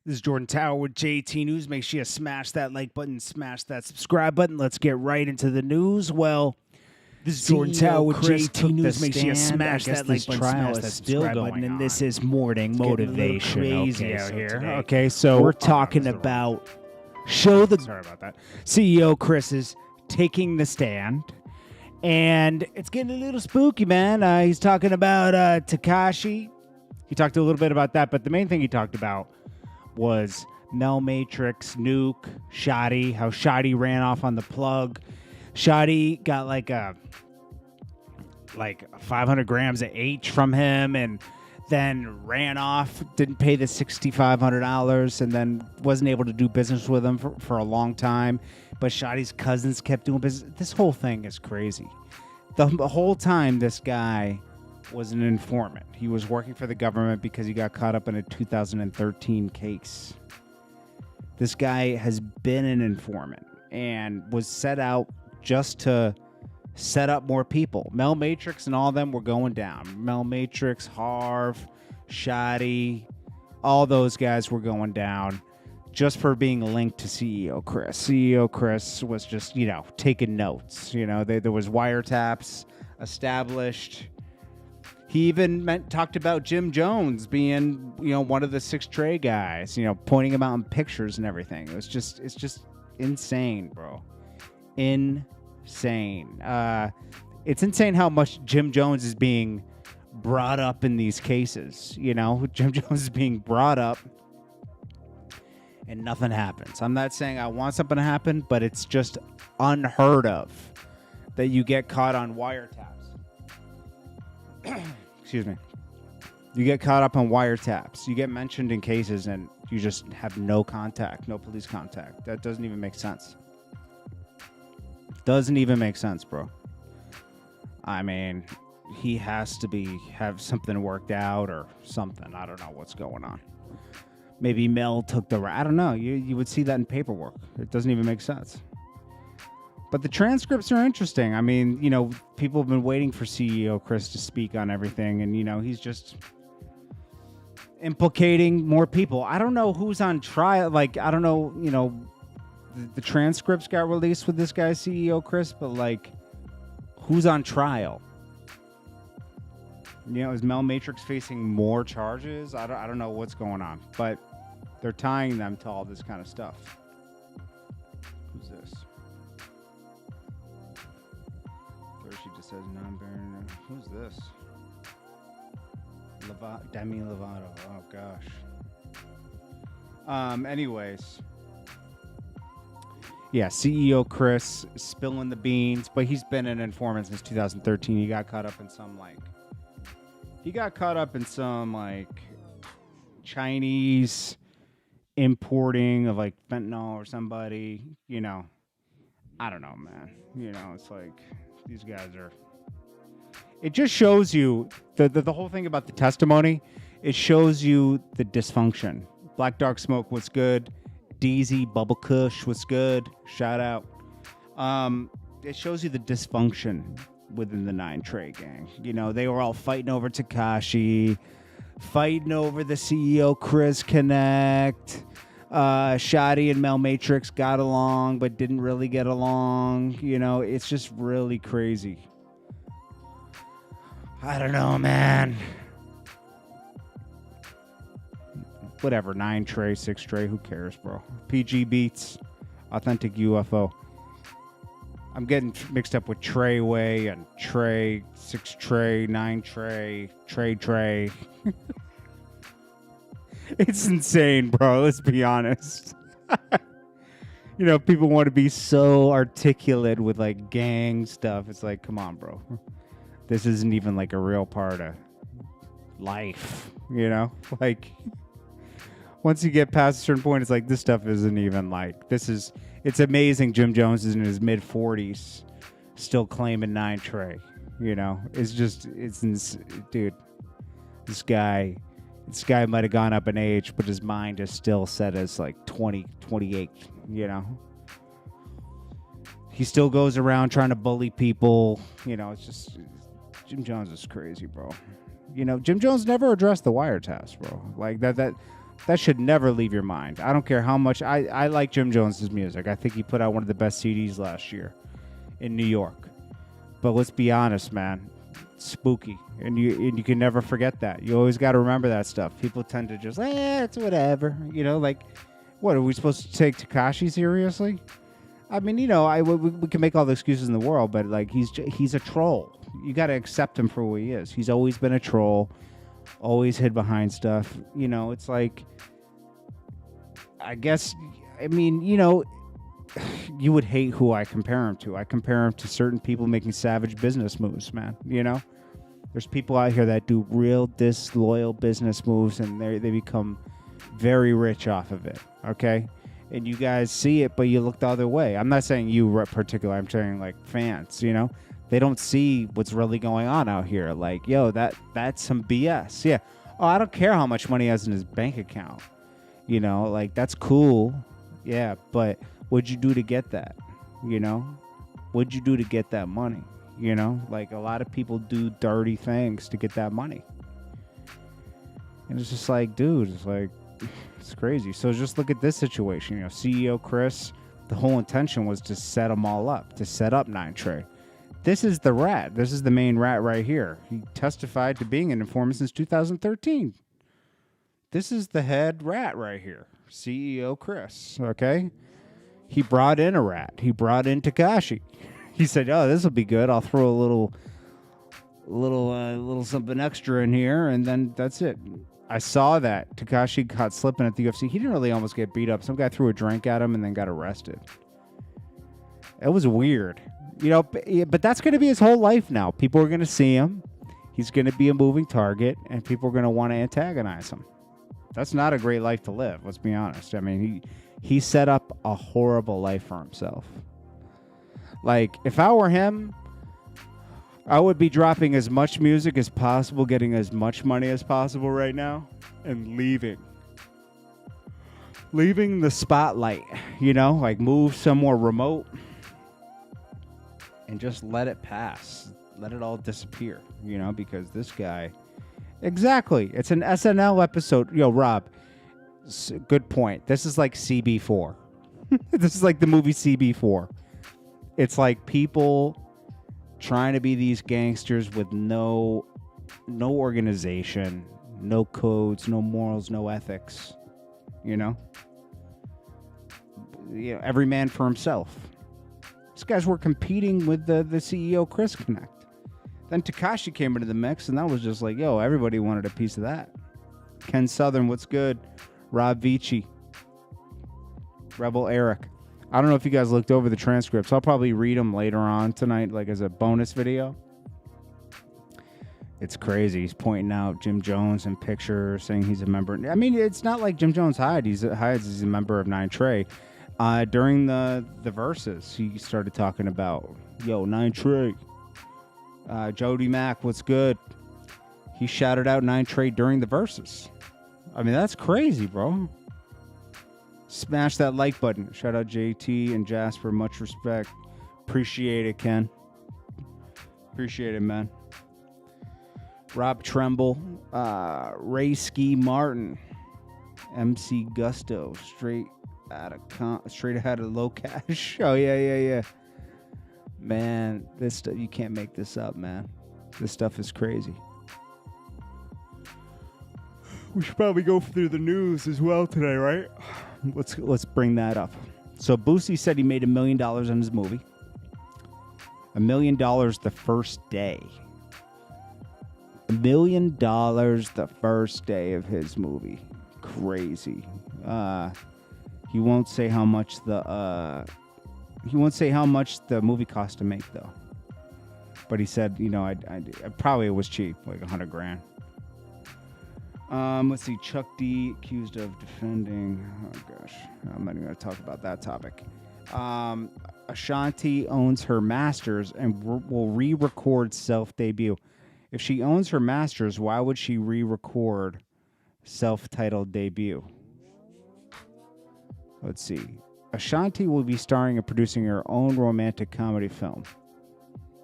This is Jordan Tower with JT News. Make sure you smash that like button, smash that subscribe button. Let's get right into the news. Well, this is Jordan Tower with JT News. Make sure you smash that like button, smash that subscribe button. And this is morning motivation. Crazy out here. Okay, so we're talking about sorry about that. CEO Kris is taking the stand. And it's getting a little spooky, man. He's talking about Tekashi. He talked a little bit about that, but the main thing he talked about was Mel Matrix, Nuke, Shotti, how Shotti ran off on the plug. Shotti got like 500 grams of H from him and then ran off, didn't pay the $6,500, and then wasn't able to do business with him for a long time. But Shotti's cousins kept doing business. This whole thing is crazy. The whole time, this guy was an informant. He was working for the government because he got caught up in a 2013 case. This guy has been an informant and was set out just to set up more people. Mel Matrix and all of them were going down. Mel Matrix, Harv, Shotti, all those guys were going down just for being linked to CEO Kris. CEO Kris was just, taking notes. There was wiretaps established. He even talked about Jim Jones being, one of the 6 Trey guys, pointing him out in pictures and everything. It's just insane, bro. Insane. It's insane how much Jim Jones is being brought up in these cases. Jim Jones is being brought up and nothing happens. I'm not saying I want something to happen, but it's just unheard of that you get caught on wiretaps. Excuse me. You get caught up on wiretaps. You get mentioned in cases and you just have no contact, no police contact. That doesn't even make sense. Doesn't even make sense, bro. I mean, he has to have something worked out or something. I don't know what's going on. Maybe Mel took the... I don't know. You would see that in paperwork. It doesn't even make sense. But the transcripts are interesting. I mean, people have been waiting for CEO Kris to speak on everything. And, he's just implicating more people. I don't know who's on trial. I don't know, the transcripts got released with this guy, CEO Kris. But, who's on trial? Is Mel Matrix facing more charges? I don't know what's going on. But they're tying them to all this kind of stuff. Who's this? She just says non-binary. Who's this? Demi Lovato. Oh gosh. Anyways. Yeah, CEO Kris spilling the beans, but he's been an informant since 2013. He got caught up in some Chinese importing of fentanyl or somebody. I don't know, man. It's like these guys are... It just shows you the whole thing about the testimony. It shows you the dysfunction. Black Dark Smoke was good. DZ Bubble Kush was good. Shout out. It shows you the dysfunction within the 9 Trey gang. They were all fighting over Takashi, fighting over the CEO Kris connect. Shotti and Mel Matrix got along but didn't really get along. It's just really crazy. I don't know, man. Whatever, 9 Trey, 6 Trey, who cares, bro? PG beats, authentic UFO. I'm getting mixed up with Treyway and Trey, 6 Trey, 9 Trey, Trey. It's insane, bro. Let's be honest. People want to be so articulate with gang stuff. It's like, come on, bro. This isn't even a real part of life, once you get past a certain point, it's this stuff isn't even it's amazing Jim Jones is in his mid-40s still claiming 9 Trey, dude, this guy might have gone up in age, but his mind is still set as 20, 28, He still goes around trying to bully people. It's just... Jim Jones is crazy, bro. Jim Jones never addressed the wiretaps, bro. That should never leave your mind. I don't care how much. I like Jim Jones's music. I think he put out one of the best CDs last year in New York. But let's be honest, man. It's spooky. And you can never forget that. You always got to remember that stuff. People tend to just, it's whatever. You know, like, what, are we supposed to take Tekashi seriously? I mean, you know, we can make all the excuses in the world, but, like, he's a troll. You got to accept him for who he is. He's always been a troll, always hid behind stuff. You know, it's like, I guess, I mean, you know, you would hate who I compare him to. I compare him to certain people making savage business moves, man. You know? There's people out here that do real disloyal business moves, and they become very rich off of it, okay? And you guys see it, but you look the other way. I'm not saying you particular. I'm saying, like, fans, you know? They don't see what's really going on out here. Like, yo, that's some BS. Yeah. Oh, I don't care how much money he has in his bank account. You know, like, that's cool. Yeah, but what'd you do to get that? You know? What'd you do to get that money? You know, like, a lot of people do dirty things to get that money. And it's just like, dude, it's like, it's crazy. So just look at this situation. You know, CEO Kris, the whole intention was to set them all up, to set up 9 Trey. This is the rat. This is the main rat right here. He testified to being an informant since 2013. This is the head rat right here, CEO Kris, okay? He brought in a rat. He brought in Tekashi. He said, "Oh, this will be good. I'll throw a little something extra in here, and then that's it." I saw that Tekashi caught slipping at the UFC. He didn't really almost get beat up. Some guy threw a drink at him and then got arrested. It was weird, you know. But that's going to be his whole life now. People are going to see him. He's going to be a moving target, and people are going to want to antagonize him. That's not a great life to live. Let's be honest. I mean, he set up a horrible life for himself. Like, if I were him, I would be dropping as much music as possible, getting as much money as possible right now, and leaving the spotlight, you know, like, move somewhere remote and just let it pass. Let it all disappear, you know, because this guy, exactly. It's an SNL episode. Yo, Rob, good point. This is like CB4. This is like the movie CB4. It's like people trying to be these gangsters with no organization, no codes, no morals, no ethics. You know, every man for himself. These guys were competing with the CEO Kris Connect. Then Tekashi came into the mix, and that was just like, yo, everybody wanted a piece of that. Ken Southern, what's good? Rob Vici, Rebel Eric. I don't know if you guys looked over the transcripts. I'll probably read them later on tonight, like as a bonus video. It's crazy. He's pointing out Jim Jones in pictures, saying he's a member. I mean, it's not like Jim Jones hides. He's a member of 9 Trey. During the VERZUZ, he started talking about, yo, 9 Trey. Jody Mack, what's good? He shouted out 9 Trey during the VERZUZ. I mean, that's crazy, bro. Smash that like button. Shout out JT and Jasper. Much respect. Appreciate it, Ken. Appreciate it, man. Rob Tremble. Ray Ski Martin. MC Gusto. Straight out of low cash. Oh, yeah. Man, this stuff, you can't make this up, man. This stuff is crazy. We should probably go through the news as well today, right? Let's bring that up. So Boosie said he made $1 million on his movie. $1 million the first day. $1 million the first day of his movie. Crazy. He won't say how much the movie cost to make though. But he said, you know, I probably it was cheap, like $100,000. Let's see. Chuck D accused of defending. Oh gosh, I'm not even going to talk about that topic. Ashanti owns her masters and will re-record self-debut. If she owns her masters, why would she re-record self-titled debut? Let's see. Ashanti will be starring and producing her own romantic comedy film,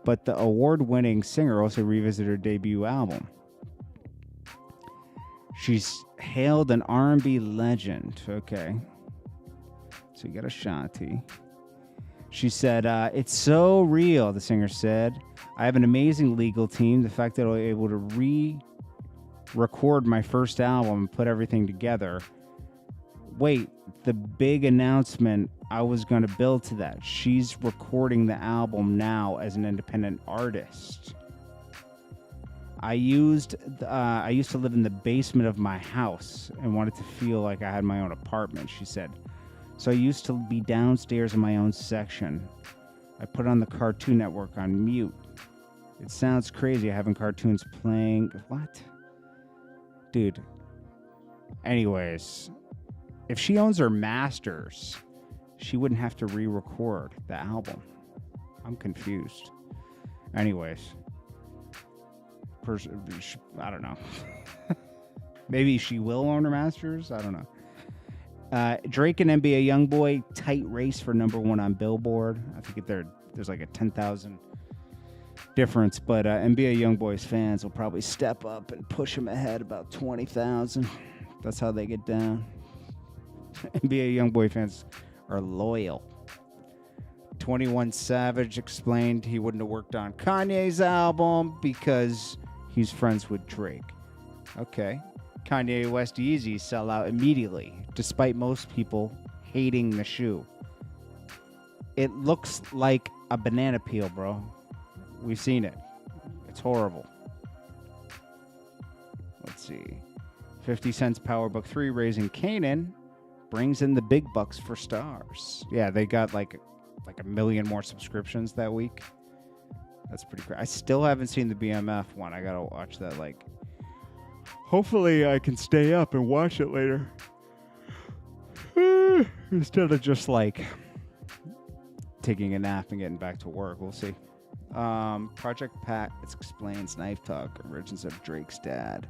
but the award-winning singer also revisited her debut album. She's hailed an R&B legend. Okay. So you got a Shotti. She said, it's so real, the singer said. I have an amazing legal team. The fact that I was able to re-record my first album and put everything together. Wait, the big announcement, I was going to build to that. She's recording the album now as an independent artist. I used to live in the basement of my house and wanted to feel like I had my own apartment, she said. So I used to be downstairs in my own section. I put on the Cartoon Network on mute. It sounds crazy having cartoons playing. What? Dude. Anyways, if she owns her masters, she wouldn't have to re-record the album. I'm confused. Anyways. I don't know. Maybe she will own her masters. I don't know. Drake and NBA YoungBoy, tight race for #1 on Billboard. I think there's like a 10,000 difference, but NBA YoungBoy's fans will probably step up and push him ahead about 20,000. That's how they get down. NBA YoungBoy fans are loyal. 21 Savage explained he wouldn't have worked on Kanye's album because he's friends with Drake. Okay. Kanye West Yeezy sell out immediately, despite most people hating the shoe. It looks like a banana peel, bro. We've seen it. It's horrible. Let's see. 50 Cent's Power Book 3, Raising Kanan, brings in the big bucks for stars. Yeah, they got like 1 million more subscriptions that week. That's pretty crazy. I still haven't seen the BMF one. I gotta watch that. Hopefully I can stay up and watch it later. Instead of just taking a nap and getting back to work. We'll see. Project Pat explains Knife Talk, origins of Drake's dad.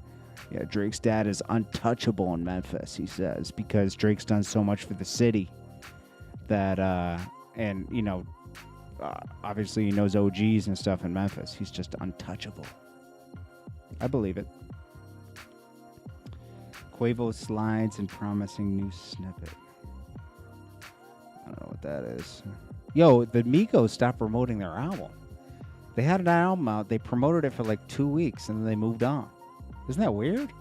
Yeah, Drake's dad is untouchable in Memphis, he says, because Drake's done so much for the city that, and, obviously he knows OGs and stuff in Memphis. He's just untouchable. I believe it. Quavo slides and promising new snippet. I don't know what that is. Yo, the Migos stopped promoting their album. They had an album out. They promoted it for 2 weeks, and then they moved on. Isn't that weird?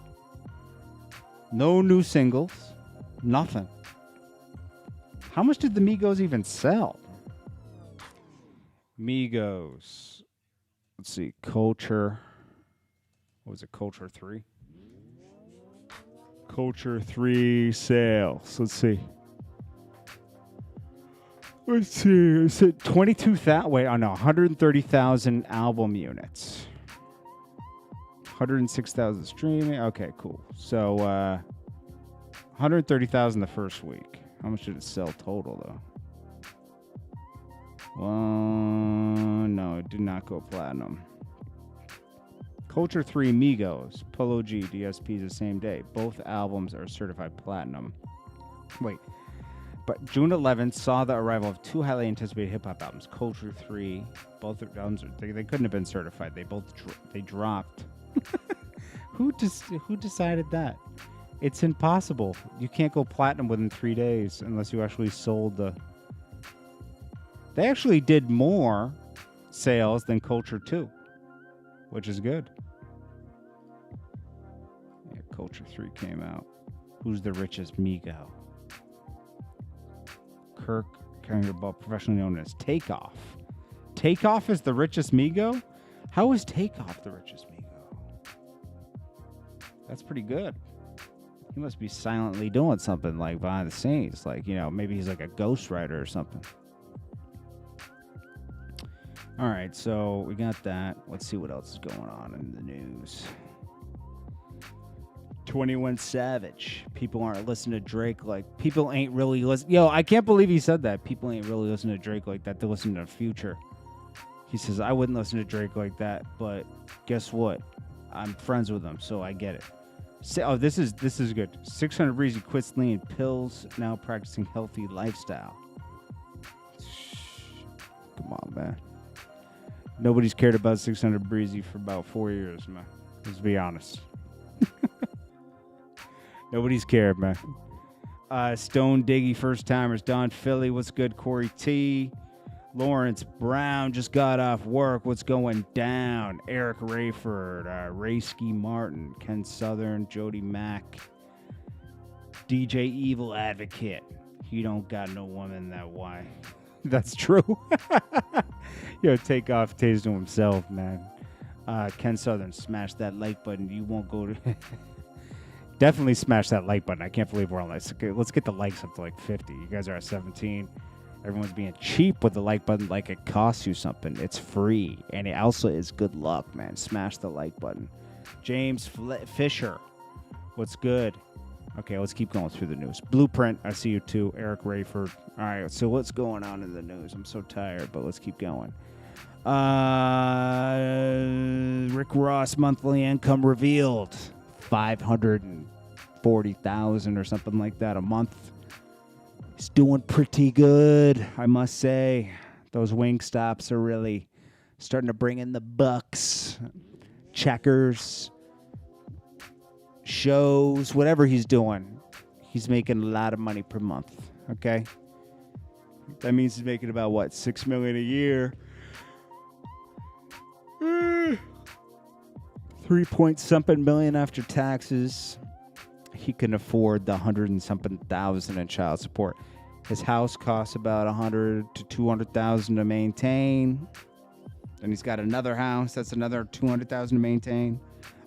No new singles. Nothing. How much did the Migos even sell? Migos. Let's see. Culture. What was it? Culture 3? Culture 3 sales. Let's see. Is it 22,000? Wait, oh no, 130,000 album units. 106,000 streaming. Okay, cool. So, 130,000 the first week. How much did it sell total, though? No, it did not go platinum. Culture 3 Migos, Polo G, DSP the same day. Both albums are certified platinum. Wait. But June 11th saw the arrival of 2 highly anticipated hip-hop albums. Culture 3, both albums, they couldn't have been certified. They dropped. Who decided that? It's impossible. You can't go platinum within 3 days unless you actually sold the... They actually did more sales than Culture 2, which is good. Yeah, Culture 3 came out. Who's the richest Migo? Kirk Kangaroo, professionally known as Takeoff. Takeoff is the richest Migo? How is Takeoff the richest Migo? That's pretty good. He must be silently doing something behind the scenes. Maybe he's a ghostwriter or something. All right, so we got that. Let's see what else is going on in the news. 21 Savage. People aren't listening to Drake people ain't really listening. Yo, I can't believe he said that. People ain't really listening to Drake like that. They listen to Future. He says, I wouldn't listen to Drake like that, but guess what? I'm friends with him, so I get it. Oh, this is good. 600 Breezy quits lean pills, now practicing healthy lifestyle. Come on, man. Nobody's cared about 600 Breezy for about 4 years, man. Let's be honest. Nobody's cared, man. Stone Diggy, first timers. Don Philly, what's good? Corey T. Lawrence Brown just got off work. What's going down? Eric Rayford, Rayski Martin, Ken Southern, Jody Mack, DJ Evil Advocate. You don't got no woman that why. That's true. Yo, take off Taze to himself, man. Ken Southern, smash that like button. You won't go to... Definitely smash that like button. I can't believe we're on like... Let's get the likes up to like 50. You guys are at 17. Everyone's being cheap with the like button like it costs you something. It's free. And it also is good luck, man. Smash the like button. James Fisher, what's good? Okay, let's keep going through the news. Blueprint, I see you too. Eric Rayford. All right, so what's going on in the news? I'm so tired, but let's keep going. Rick Ross monthly income revealed. $540,000 or something like that a month. He's doing pretty good, I must say. Those wing stops are really starting to bring in the bucks. Checkers, shows, whatever he's doing, he's making a lot of money per month. Okay, that means he's making about what, $6 million a year. 3-point-something million after taxes. He can afford the 100 and something thousand in child support. His house costs about 100 to 200,000 to maintain. And he's got another house that's another 200,000 to maintain.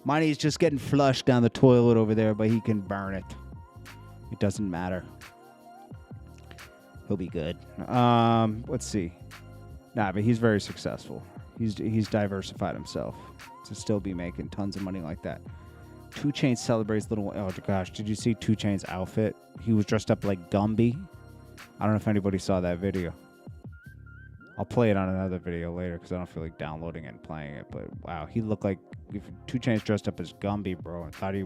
Money's just getting flushed down the toilet over there, but he can burn it. It doesn't matter. He'll be good. Let's see. Nah, but he's very successful. He's diversified himself to still be making tons of money like that. 2 Chainz celebrates little... Oh, gosh. Did you see 2 Chainz' outfit? He was dressed up like Gumby. I don't know if anybody saw that video. I'll play it on another video later because I don't feel like downloading it and playing it. But, wow, he looked like... 2 Chainz dressed up as Gumby, bro. And thought he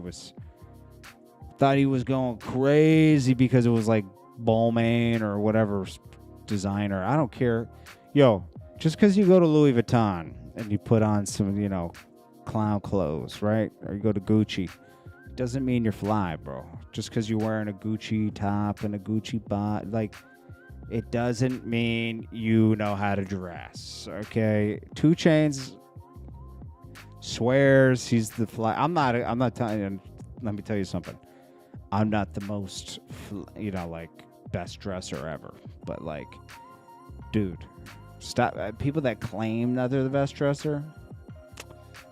was going crazy because it was like Balmain or whatever designer. I don't care. Yo, just because you go to Louis Vuitton and you put on some, clown clothes, right? Or you go to Gucci, doesn't mean you're fly, bro. Just because you're wearing a Gucci top and a Gucci bot, like, it doesn't mean you know how to dress, okay? 2 Chainz swears he's the fly. I'm not telling you. Let me tell you something. I'm not the most, best dresser ever. But, dude, stop. People that claim that they're the best dresser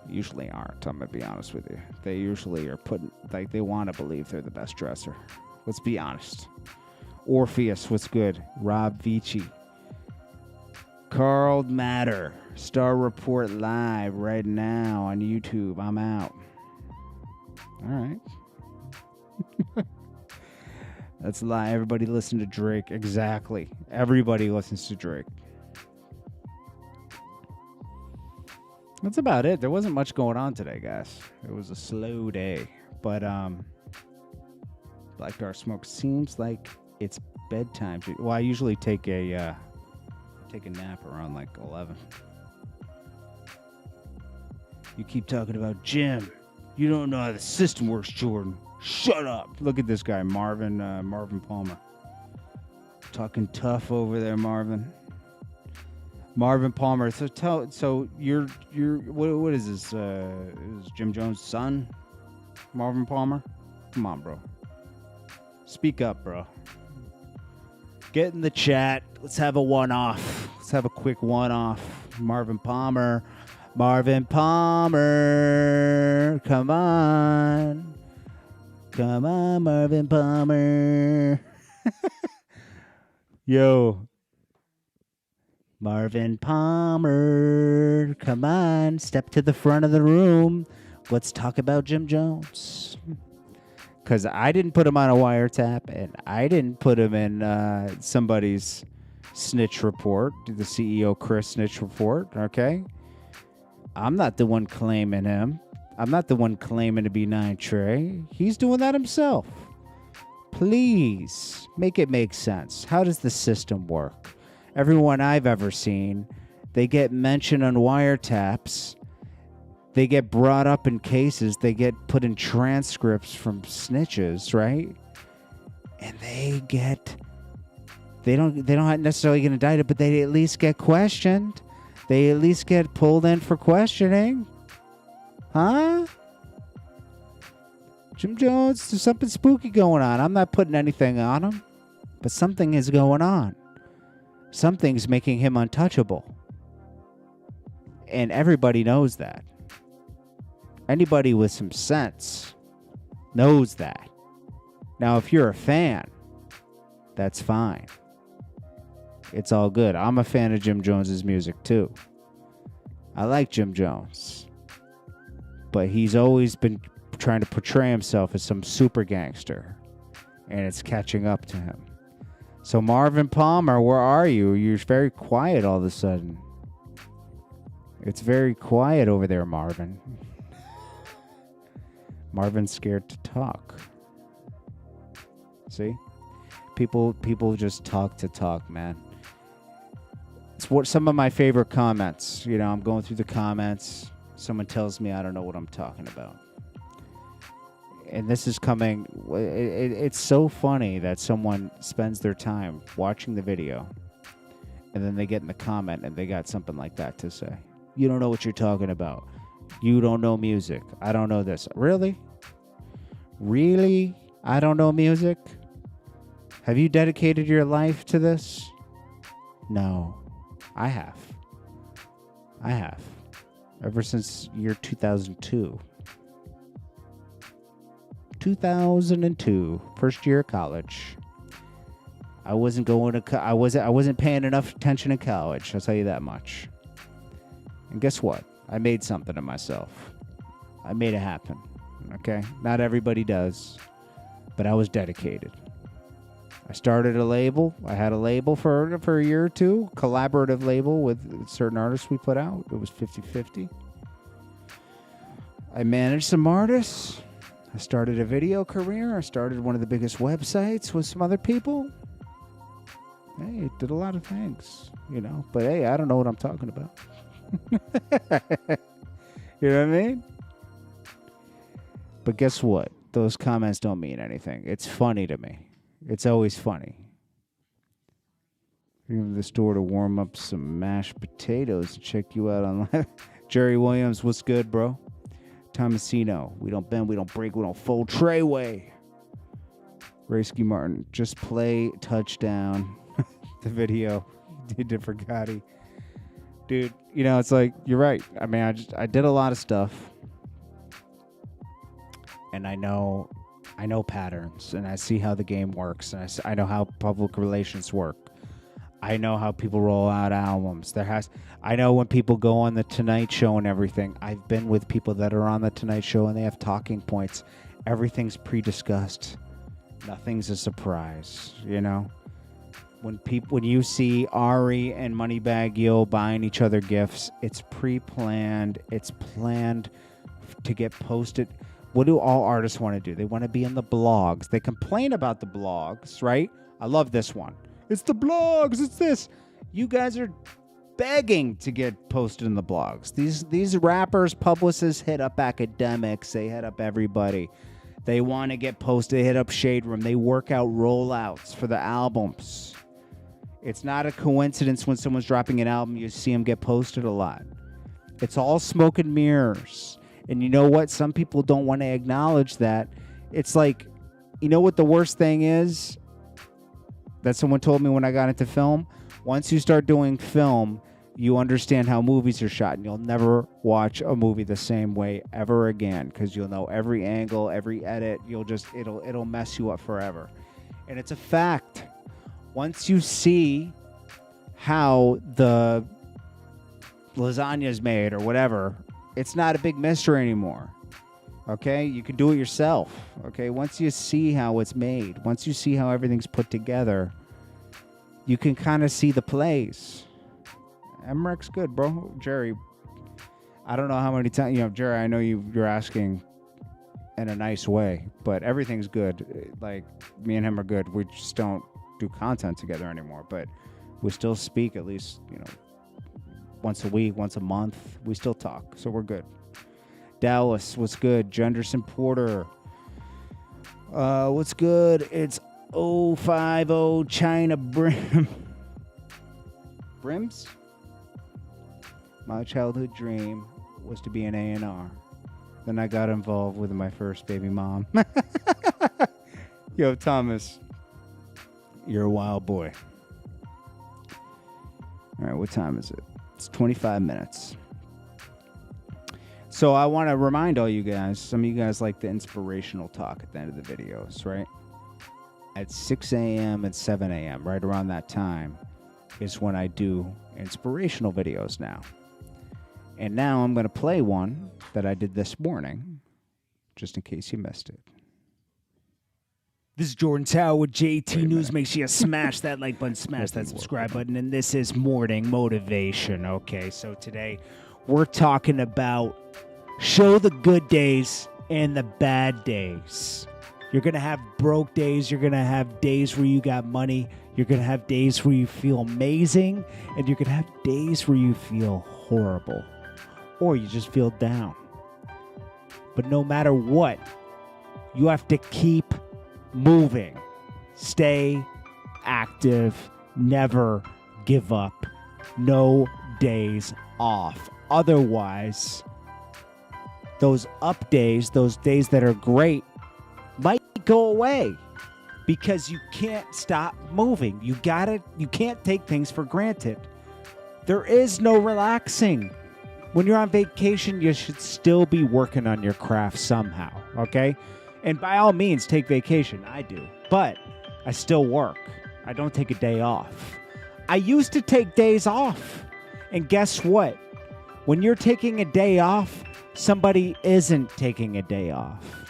usually aren't. I'm going to be honest with you. They usually are they want to believe they're the best dresser. Let's be honest. Orpheus, what's good? Rob Vici. Carl Matter. Star Report live right now on YouTube. I'm out. All right. That's a lie. Everybody listen to Drake. Exactly. Everybody listens to Drake. That's about it. There wasn't much going on today, guys. It was a slow day. But Black Dark Smoke seems like it's bedtime. Well, I usually take a nap around 11. You keep talking about Jim. You don't know how the system works, Jordan. Shut up. Look at this guy, Marvin Palmer. Talking tough over there, Marvin. Marvin Palmer. So you're what is this? Is Jim Jones' son? Marvin Palmer? Come on, bro. Speak up, bro. Get in the chat. Let's have a one-off. Let's have a quick one-off. Marvin Palmer. Marvin Palmer. Come on. Come on, Marvin Palmer. Yo. Marvin Palmer. Come on. Step to the front of the room. Let's talk about Jim Jones. Because I didn't put him on a wiretap, and I didn't put him in somebody's snitch report, the CEO Kris snitch report, okay? I'm not the one claiming him. I'm not the one claiming to be 9 Trey. He's doing that himself. Please, make it make sense. How does the system work? Everyone I've ever seen, they get mentioned on wiretaps, They get brought up in cases. They get put in transcripts from snitches, right? And they don't necessarily get indicted, but they at least get questioned. They at least get pulled in for questioning. Huh? Jim Jones, there's something spooky going on. I'm not putting anything on him, but something is going on. Something's making him untouchable. And everybody knows that. Anybody with some sense knows that. Now, if you're a fan, that's fine. It's all good. I'm a fan of Jim Jones's music, too. I like Jim Jones. But he's always been trying to portray himself as some super gangster. And it's catching up to him. So Marvin Palmer, where are you? You're very quiet all of a sudden. It's very quiet over there, Marvin. Marvin's scared to talk. See? People just talk to talk, man. It's what some of my favorite comments. You know, I'm going through the comments. Someone tells me I don't know what I'm talking about. And this is coming. It's so funny that someone spends their time watching the video and then they get in the comment and they got something like that to say. You don't know what you're talking about. You don't know music. I don't know this. Really? Really? I don't know music? Have you dedicated your life to this? No. I have. Ever since year 2002. 2002, first year of college. I wasn't going to. I wasn't paying enough attention in college. I'll tell you that much. And guess what? I made something of myself. I made it happen. Okay, not everybody does, but I was dedicated. I started a label. I had a label for a year or two, collaborative label with certain artists we put out. It was 50-50. I managed some artists. I started a video career. I started one of the biggest websites with some other people. Hey, did a lot of things, you know. But hey, I don't know what I'm talking about. You know what I mean? But guess what? Those comments don't mean anything. It's funny to me. It's always funny. Even the store to warm up some mashed potatoes and check you out online. Jerry Williams, what's good, bro? Tomasino, we don't bend, we don't break, we don't fold. Trey way. Raysky Martin, just play touchdown. The video he did for Gotti. Dude, you know, it's like, you're right. I mean, I did a lot of stuff. And I know patterns, and I see how the game works, and I know how public relations work. I know how people roll out albums. I know when people go on the Tonight Show and everything. I've been with people that are on the Tonight Show, and they have talking points. Everything's pre-discussed. Nothing's a surprise, you know? When you see Ari and Moneybagg Yo buying each other gifts, it's pre-planned. It's planned to get posted. What do all artists want to do? They want to be in the blogs. They complain about the blogs, right? I love this one. It's the blogs. It's this. You guys are begging to get posted in the blogs. These rappers, publicists hit up academics. They hit up everybody. They want to get posted. They hit up Shade Room. They work out rollouts for the albums. It's not a coincidence when someone's dropping an album, you see them get posted a lot. It's all smoke and mirrors. And you know what? Some people don't want to acknowledge that. It's like, you know what the worst thing is that someone told me when I got into film? Once you start doing film, you understand how movies are shot, and you'll never watch a movie the same way ever again, because you'll know every angle, every edit. It'll mess you up forever. And it's a fact. Once you see how the lasagna is made or whatever, it's not a big mystery anymore. Okay? You can do it yourself. Okay? Once you see how it's made, once you see how everything's put together, you can kind of see the plays. MREC's good, bro. Jerry, I don't know how many times, Jerry, I know you're asking in a nice way, but everything's good. Like, me and him are good. We just don't do content together anymore, but we still speak at least, once a week, once a month. We still talk, so we're good. Dallas, what's good? Jenderson Porter. What's good? It's 050 China Brim. Brims? My childhood dream was to be an A&R. Then I got involved with my first baby mom. Yo, Thomas, you're a wild boy. All right, what time is it? It's 25 minutes. So I want to remind all you guys, some of you guys like the inspirational talk at the end of the videos, right? At 6 a.m. and 7 a.m., right around that time, is when I do inspirational videos now. And now I'm going to play one that I did this morning, just in case you missed it. This is Jordan Tower with JT News. Make sure you smash that like button, smash that subscribe button, and this is Morning Motivation. Okay, so today we're talking about show the good days and the bad days. You're going to have broke days. You're going to have days where you got money. You're going to have days where you feel amazing, and you're going to have days where you feel horrible or you just feel down. But no matter what, you have to keep moving. Stay active. Never give up. No days off. Otherwise, those up days, those days that are great, might go away because you can't stop moving. You can't take things for granted. There is no relaxing. When you're on vacation, you should still be working on your craft somehow, okay? And by all means, take vacation. I do. But I still work. I don't take a day off. I used to take days off. And guess what? When you're taking a day off, somebody isn't taking a day off.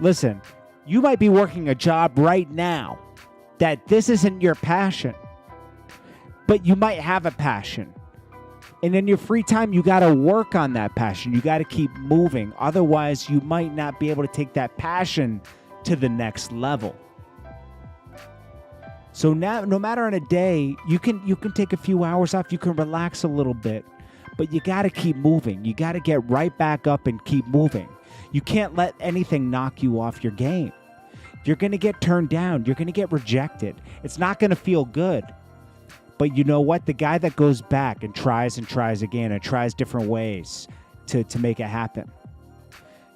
Listen, you might be working a job right now that this isn't your passion, but you might have a passion. And in your free time, you got to work on that passion. You got to keep moving. Otherwise, you might not be able to take that passion to the next level. So now, no matter on a day, you can take a few hours off. You can relax a little bit. But you got to keep moving. You got to get right back up and keep moving. You can't let anything knock you off your game. You're going to get turned down. You're going to get rejected. It's not going to feel good. But you know what? The guy that goes back and tries again and tries different ways to make it happen,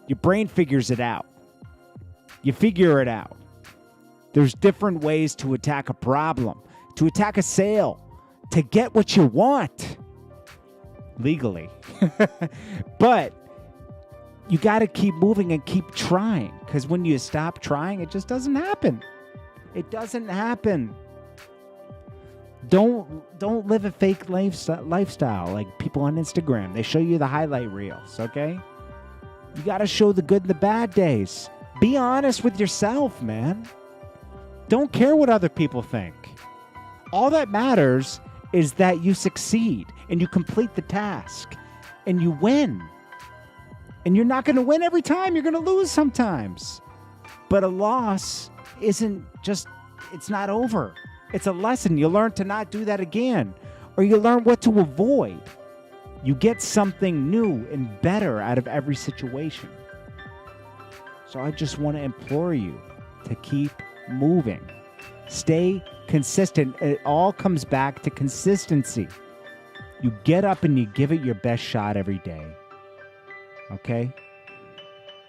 your brain figures it out. You figure it out. There's different ways to attack a problem, to attack a sale, to get what you want. Legally. But you got to keep moving and keep trying, because when you stop trying, it just doesn't happen. It doesn't happen. Don't live a fake lifestyle like people on Instagram. They show you the highlight reels, okay? You got to show the good and the bad days. Be honest with yourself, man. Don't care what other people think. All that matters is that you succeed and you complete the task and you win. And you're not going to win every time. You're going to lose sometimes. But a loss isn't just, it's not over. It's a lesson. You learn to not do that again, or you learn what to avoid. You get something new and better out of every situation. So I just want to implore you to keep moving. Stay consistent. It all comes back to consistency. You get up and you give it your best shot every day. Okay?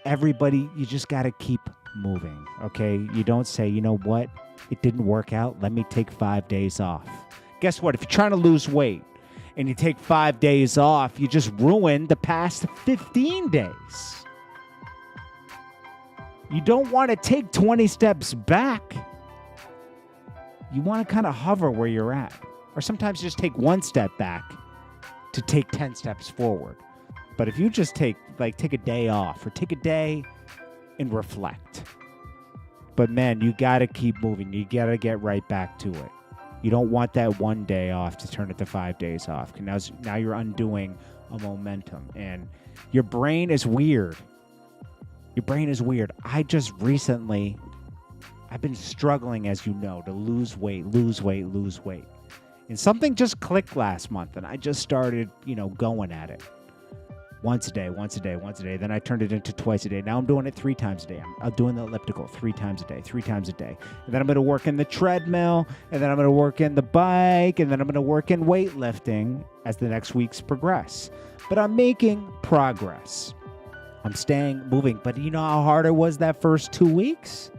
Everybody, you just got to keep moving. Okay? You don't say, you know what? It didn't work out. Let me take 5 days off. Guess what? If you're trying to lose weight and you take 5 days off, you just ruined the past 15 days. You don't want to take 20 steps back. You want to kind of hover where you're at. Or sometimes just take 1 step back to take 10 steps forward. But if you just take a day off or take a day and reflect. But man, you got to keep moving. You got to get right back to it. You don't want that 1 day off to turn it to 5 days off. Now you're undoing a momentum. And your brain is weird. Your brain is weird. I've been struggling, as you know, to lose weight. And something just clicked last month, and I just started, going at it. once a day. Then I turned it into twice a day. Now I'm doing it 3 times a day. I'm doing the elliptical 3 times a day. And then I'm going to work in the treadmill, and then I'm going to work in the bike, and then I'm going to work in weightlifting as the next weeks progress. But I'm making progress. I'm staying moving. But you know how hard it was that first 2 weeks?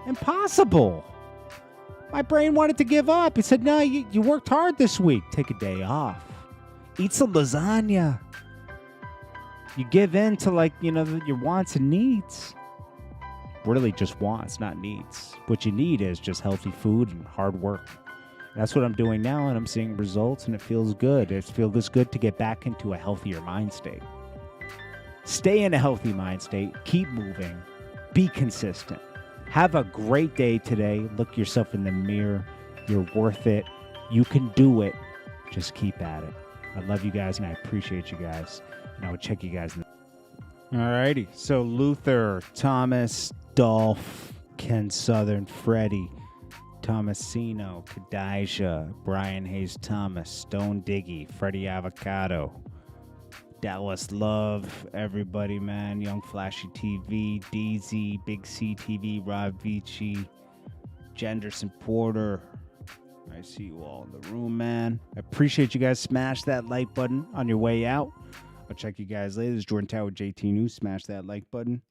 Impossible. My brain wanted to give up. It said, no, you worked hard this week. Take a day off. Eat some lasagna. You give in to, like, you know, your wants and needs. Really just wants, not needs. What you need is just healthy food and hard work. And that's what I'm doing now, and I'm seeing results, and it feels good. It feels good to get back into a healthier mind state. Stay in a healthy mind state. Keep moving. Be consistent. Have a great day today. Look yourself in the mirror. You're worth it. You can do it. Just keep at it. I love you guys, and I appreciate you guys. And I will check you guys. Alrighty. So Luther, Thomas, Dolph, Ken Southern, Freddie, Thomasino, Kadijah, Brian Hayes Thomas, Stone Diggy, Freddie Avocado, Dallas Love, everybody, man. Young Flashy TV, DZ, Big C TV, Rob Vici, Jenderson Porter. I see you all in the room, man. I appreciate you guys. Smash that like button on your way out. I'll check you guys later. This is Jordan Tower, JT News. Smash that like button.